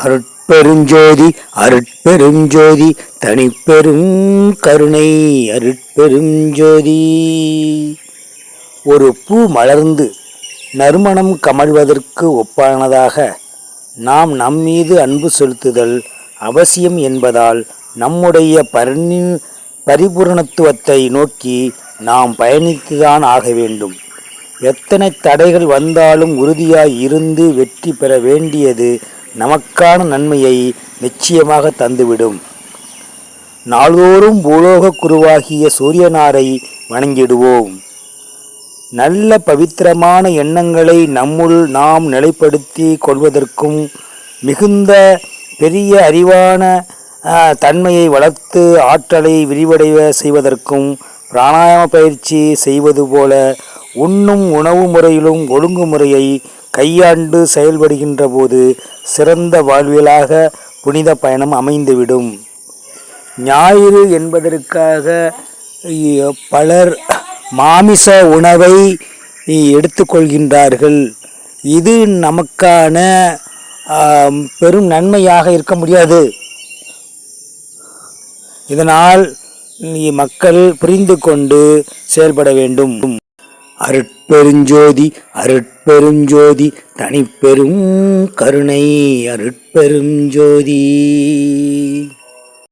அருட்பெருஞ்சோதி அருட்பெருஞ்சோதி தனிப்பெரும் கருணை அருட்பெருஞ்சோதி. ஒரு பூ மலர்ந்து நறுமணம் கமழ்வதற்கு ஒப்பானதாக நாம் நம்மீது அன்பு செலுத்துதல் அவசியம் என்பதால் நம்முடைய பரிபூரணத்துவத்தை நோக்கி நாம் பயணித்துதான் ஆக வேண்டும். எத்தனை தடைகள் வந்தாலும் உறுதியாய் இருந்து வெற்றி பெற வேண்டியது நமக்கான நன்மையை நிச்சயமாக தந்துவிடும். நாள்தோறும் பூலோக குருவாகிய சூரியனாரை வணங்கிடுவோம். நல்ல பவித்திரமான எண்ணங்களை நம்முள் நாம் நிலைப்படுத்தி கொள்வதற்கும் மிகுந்த பெரிய அறிவான தன்மையை வளர்த்து ஆற்றலை விரிவடைய செய்வதற்கும் பிராணாயாம பயிற்சி செய்வது போல உண்ணும் உணவு முறையிலும் ஒழுங்குமுறையை கையாண்டு செயல்படுகின்ற போது சிறந்த வாழ்வியலாக புனித பயணம் அமைந்துவிடும். ஞாயிறு என்பதற்காக பலர் மாமிச உணவை எடுத்துக்கொள்கின்றார்கள். இது நமக்கான பெரும் நன்மையாக இருக்க முடியாது. இதனால் மக்கள் புரிந்து கொண்டு செயல்பட வேண்டும். அருட்பெருஞ்சோதி அருட்பெருஞ்சோதி தனிப்பெரும் கருணை அருட்பெருஞ்சோதி.